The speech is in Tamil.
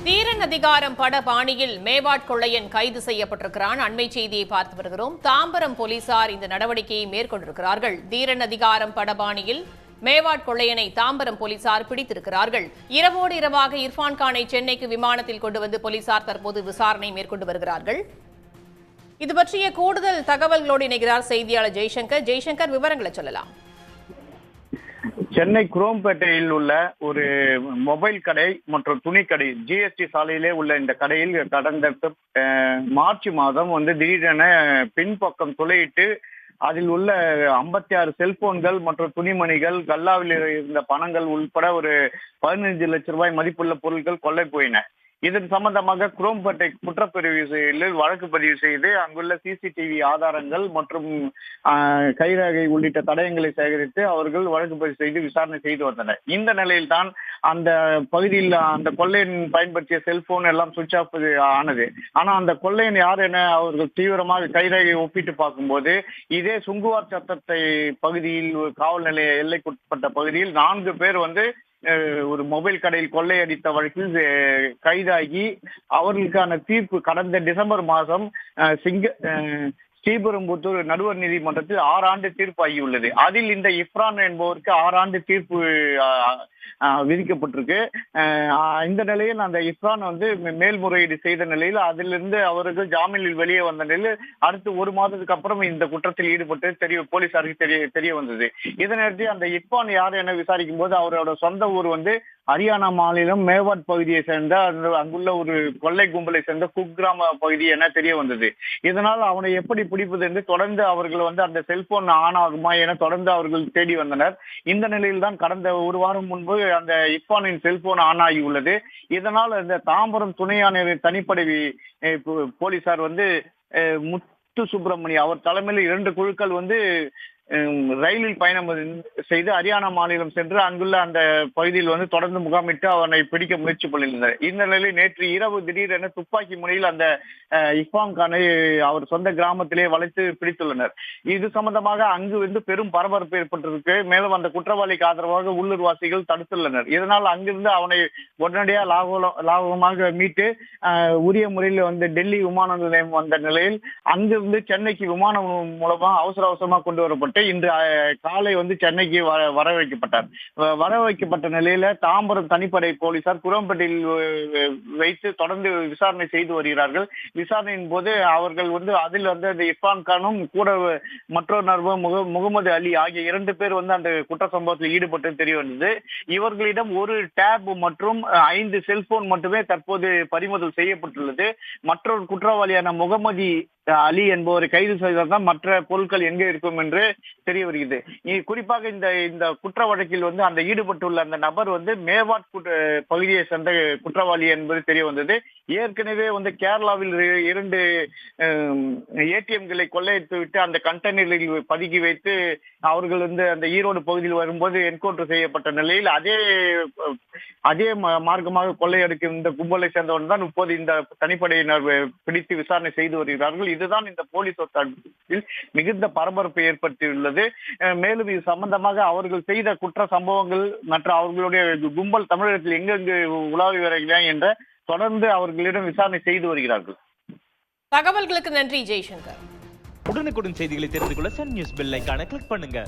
தீரன் அதிகாரம் பட பாணியில் மேவாட் கொள்ளையன் கைது செய்யப்பட்டிருக்கிறான். அண்மை செய்தியை பார்த்து வருகிறோம். தாம்பரம் போலீசார் இந்த நடவடிக்கையை மேற்கொண்டிருக்கிறார்கள். தீரன் அதிகாரம் பட பாணியில் மேவாட் கொள்ளையனை தாம்பரம் போலீசார் பிடித்திருக்கிறார்கள். இரவோடு இரவாக இர்ஃபான் கானை சென்னைக்கு விமானத்தில் கொண்டு வந்து போலீசார் தற்போது விசாரணை மேற்கொண்டு வருகிறார்கள். இது பற்றிய கூடுதல் தகவல்களோடு இணைகிறார் செய்தியாளர் ஜெய்சங்கர். ஜெய்சங்கர், விவரங்களை சொல்லலாம். சென்னை குரோம்பேட்டையில் உள்ள ஒரு மொபைல் கடை மற்றும் துணிக்கடை ஜிஎஸ்டி சாலையிலே உள்ள இந்த கடையில் கடந்த மார்ச் மாதம் திடீரென பின்பக்கம் துளையிட்டு அதில் உள்ள 56 செல்போன்கள் மற்றும் துணிமணிகள், கல்லாவில் இருந்த பணங்கள் உள்பட ஒரு 15 லட்சம் ரூபாய் மதிப்புள்ள பொருட்கள் கொள்ளை போயின. இதன் சம்பந்தமாக குரோம்பேட்டை குற்றப்பிரிவில் வழக்கு பதிவு செய்து அங்குள்ள சிசிடிவி ஆதாரங்கள் மற்றும் கைரேகை உள்ளிட்ட தடயங்களை சேகரித்து அவர்கள் வழக்கு பதிவு செய்து விசாரணை செய்து வந்தனர். இந்த நிலையில் தான் அந்த பகுதியில் அந்த கொள்ளையன் பயன்படுத்திய செல்போன் எல்லாம் சுவிட்ச் ஆஃப் ஆனது. ஆனா அந்த கொள்ளையன் யார் என அவர்கள் தீவிரமாக கைரேகை ஒப்பிட்டு பார்க்கும்போது இதே சுங்குவார் சத்தத்தை பகுதியில் காவல் நிலைய எல்லைக்குட்பட்ட பகுதியில் 4 பேர் ஒரு மொபைல் கடையில் கொள்ளையடித்த வழக்கில் கைதாகி அவர்களுக்கான தீர்ப்பு கடந்த டிசம்பர் மாதம் ஸ்ரீபெரும்புத்தூர் நடுவர் நீதிமன்றத்தில் 6 ஆண்டு தீர்ப்பாகியுள்ளது. அதில் இந்த இர்ஃபான் என்பவருக்கு 6 ஆண்டு தீர்ப்பு விதிக்கப்பட்டிருக்கு. இந்த நிலையில் அந்த இர்ஃபான் மேல்முறையீடு செய்த நிலையில் அதிலிருந்து அவர்கள் ஜாமீனில் வெளியே வந்த நிலையில் அடுத்து 1 மாதத்துக்கு அப்புறம் இந்த குற்றத்தில் ஈடுபட்டு போலீசாருக்கு தெரிய வந்தது. இதனையடுத்து அந்த இர்ஃபான் யார் என விசாரிக்கும் போது அவரோட சொந்த ஊர் ஹரியானா மாநிலம் மேவாட் பகுதியை சேர்ந்த அங்குள்ள ஒரு கொள்ளை கும்பலை சேர்ந்த குக்கிராம பகுதி என தெரிய வந்தது. இதனால் அவனை எப்படி பிடிப்பது என்று தொடர்ந்து அவர்கள் அந்த செல்போன் ஆன் ஆகுமா என தொடர்ந்து அவர்கள் தேடி வந்தனர். இந்த நிலையில் தான் கடந்த 1 வாரம் முன்பு அந்த இர்ஃபானின் செல்போன் ஆன் ஆகி உள்ளது. இதனால் இந்த தாம்பரம் துணை ஆணையர் தனிப்படை போலீசார் முத்து சுப்பிரமணி அவர் தலைமையில் 2 குழுக்கள் ரயிலில் பயணம் செய்து ஹரியானா மாநிலம் சென்று அங்குள்ள அந்த பகுதியில் தொடர்ந்து முகாமிட்டு அவனை பிடிக்க முயற்சி பண்ணியிருந்தனர். இந்த நிலையில் நேற்று இரவு திடீரென துப்பாக்கி முனையில் அந்த இர்ஃபான் கானை அவர் சொந்த கிராமத்திலே வளைத்து பிடித்துள்ளனர். இது சம்பந்தமாக அங்கு பெரும் பரபரப்பு ஏற்பட்டிருக்கு. மேலும் அந்த குற்றவாளிக்கு ஆதரவாக உள்ளூர்வாசிகள் தடுத்துள்ளனர். இதனால் அங்கிருந்து அவனை உடனடியாக லாகவமாக மீட்டு உரிய முறையில் டெல்லி விமான நிலையம் வந்த நிலையில் அங்கிருந்து சென்னைக்கு விமானம் மூலமாக அவசரமாக கொண்டு வரப்பட்டு இன்று காலை சென்னைக்கு வர வைக்கப்பட்ட நிலையில தாம்பரம் தனிப்படை போலீசார் குரோம்பேட்டையில் வைத்து தொடர்ந்து விசாரணை செய்து வருகிறார்கள். விசாரணையின் போது அவர்கள் அதில் இர்ஃபான் கானும் கூட மற்றொரு நபர் முகமது அலி ஆகிய 2 பேர் அந்த குற்ற சம்பவத்தில் ஈடுபட்டு தெரிய வந்தது. இவர்களிடம் ஒரு டேப் மற்றும் 5 செல்போன் மட்டுமே தற்போது பறிமுதல் செய்யப்பட்டுள்ளது. மற்றொரு குற்றவாளியான முகமது அலி என்பவரை கைது செய்தால்தான் மற்ற பொருட்கள் எங்கே இருக்கும் என்று தெரிய வருகிறது. குறிப்பாக இந்த குற்ற வழக்கில் அந்த ஈடுபட்டுள்ள அந்த நபர் மேவாட் பகுதியை சேர்ந்த குற்றவாளி என்பது தெரிய வந்தது. ஏற்கனவே கேரளாவில் 2 ஏடிஎம்களை கொள்ளையடித்து விட்டு அந்த கண்டெய்னரில் பதுக்கி வைத்து அவர்கள் அந்த ஈரோடு பகுதியில் வரும்போது என்கவுண்டர் செய்யப்பட்ட நிலையில் அதே மார்க்கமாக கொள்ளையடிக்கும் இந்த கும்பலை சேர்ந்தவன் தான் இப்போது இந்த தனிப்படையினர் பிடித்து விசாரணை செய்து வருகிறார்கள். இதுதான் இந்த போலீஸ் மிகுந்த பரபரப்பை ஏற்படுத்தியுள்ளது. மேலும் இது சம்பந்தமாக அவர்கள் செய்த குற்ற சம்பவங்கள் மற்றும் அவர்களுடைய கும்பல் தமிழகத்தில் எங்கெங்கு உலாவி வருகிறார்கள் என்ற தொடர்ந்து அவர்களிடம் விசாரணை செய்து வருகிறார்கள். தகவல்களுக்கு நன்றி ஜெய்சங்கர். உடனுக்குடன் செய்திகளை தெரிந்து கொள்ள சன் நியூஸ் பெல் ஐகானை கிளிக் பண்ணுங்க.